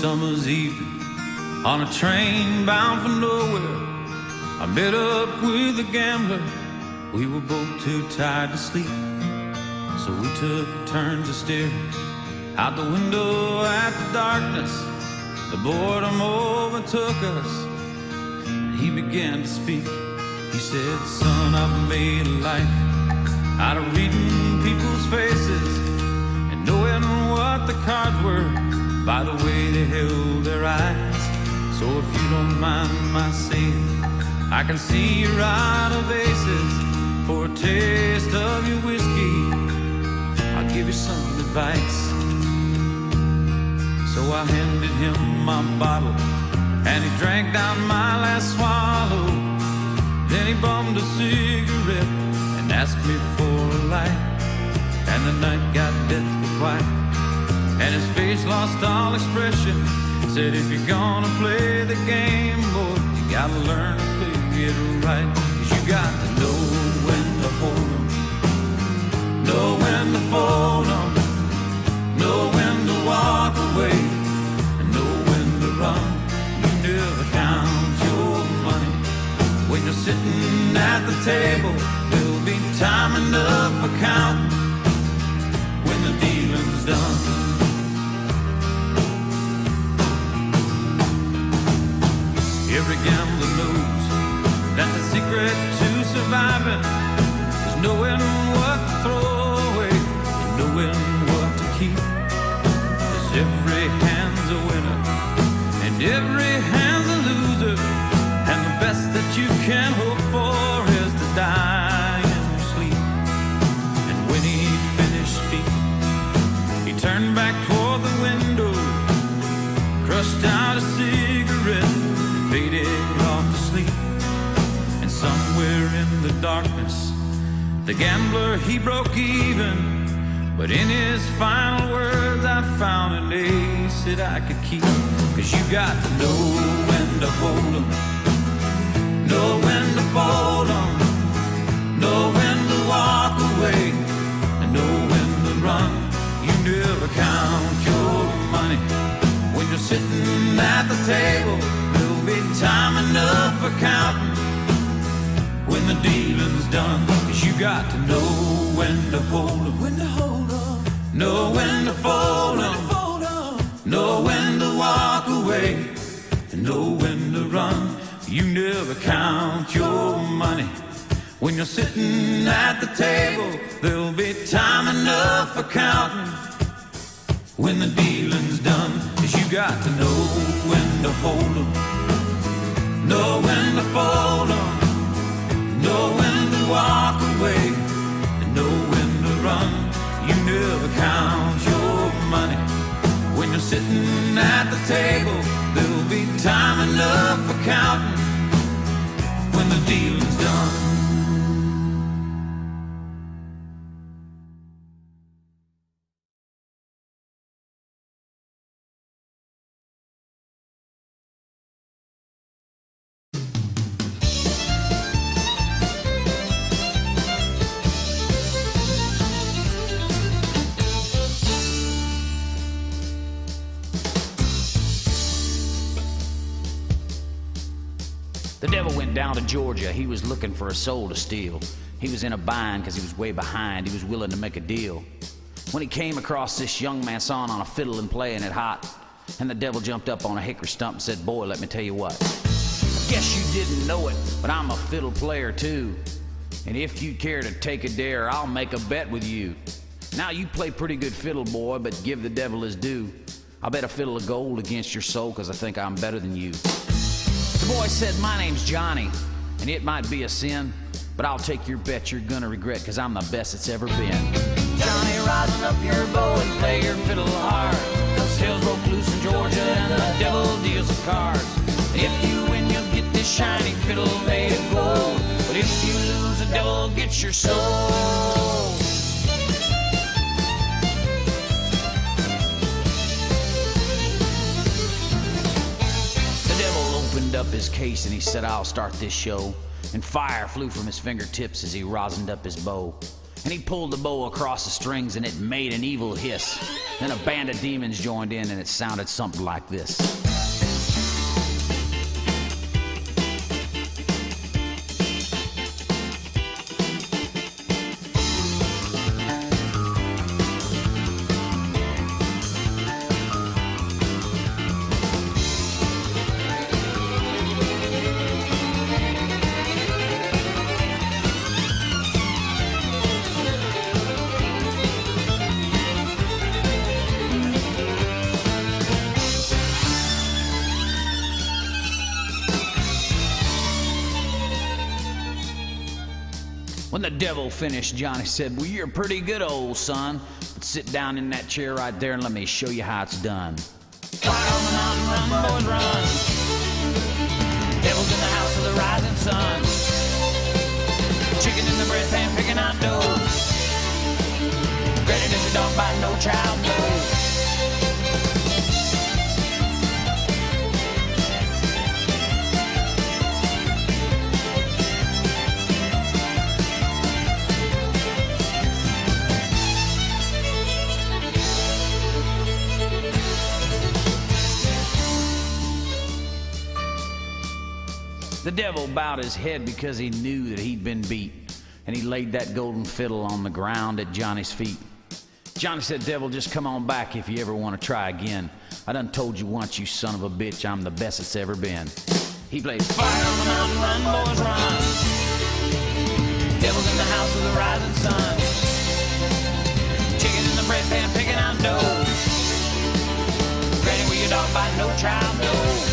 summer's evening on a train bound for nowhere. I met up with a gambler. We were both too tired to sleep, so we took turns of staring out the window at the darkness. The boredom overtook us. He began to speak. He said, "Son, I've made a life out of reading people's faces and knowing what the cards were by the way they held their eyes. So if you don't mind my saying, I can see you're out of aces. For a taste of your whiskey, I'll give you some advice." So I handed him my bottle, and he drank down my last swallow. Then he bummed a cigarette and asked me for a light. And the night got deathly quiet, and his face lost all expression. Said, "If you're gonna play the game, boy, you gotta learn to play it right. 'Cause you got to know when to hold 'em, know when to fold 'em, know when to walk away, and know when to run. You never count your money when you're sitting at the table. There'll be time enough for counting when the dealing's done." Every gambler knows that the secret to surviving is knowing what to throw away and knowing what to keep. 'Cause every hand's a winner and every hand's a loser, and the best that you can hope for is to die in your sleep. And when he finished speaking, he turned back toward the window, crushed out a cigarette, faded off to sleep. And somewhere in the darkness, the gambler, he broke even. But in his final words, I found an ace that I could keep. 'Cause you got to know when to hold 'em, know when to fold 'em, know when to walk away, and know when to run. You never count your money when you're sitting at the table. There'll be time enough for counting when the dealing's done. 'Cause you got to know when to hold 'em, when to hold 'em, know when to fold 'em, know when to walk away, and know when to run. You never count your money when you're sitting at the table. There'll be time enough for counting when the dealing's done. 'Cause you got to know when to hold 'em, know when to fold 'em, know when to walk away, and know when to run. You never count your money when you're sitting at the table. There'll be time enough for counting when the dealing's done. The devil went down to Georgia. He was looking for a soul to steal. He was in a bind because he was way behind. He was willing to make a deal. When he came across this young man sawing on a fiddle and playing it hot, and the devil jumped up on a hickory stump and said, "Boy, let me tell you what. I guess you didn't know it, but I'm a fiddle player too. And if you'd care to take a dare, I'll make a bet with you. Now you play pretty good fiddle, boy, but give the devil his due. I'll bet a fiddle of gold against your soul because I think I'm better than you." The boy said, "My name's Johnny, and it might be a sin, but I'll take your bet you're gonna regret because I'm the best it's ever been." Johnny, rising up your bow and play your fiddle hard. Those hills broke loose in Georgia and the devil deals the cards. If you win, you'll get this shiny fiddle made of gold. But if you lose, the devil gets your soul. Up his case and he said, "I'll start this show." And fire flew from his fingertips as he rosined up his bow. and he pulled the bow across the strings and it made an evil hiss. Then a band of demons joined in and it sounded something like this. When the devil finished, Johnny said, "Well, you're pretty good, old son. But sit down in that chair right there and let me show you how it's done." Fire on the mountain, run, boys, run. Devil's in the house of the rising sun. Chicken in the bread pan, picking out dough. Granny does a dog bite, no child knows. The devil bowed his head because he knew that he'd been beat, and he laid that golden fiddle on the ground at Johnny's feet. Johnny said, "Devil, just come on back if you ever want to try again. I done told you once, you son of a bitch, I'm the best it's ever been." He played "Fire on the mountain, run, boys, run. Devil's in the house of the rising sun. Chicken in the bread pan, picking out dough. Granny, will your dog bite, no child knows."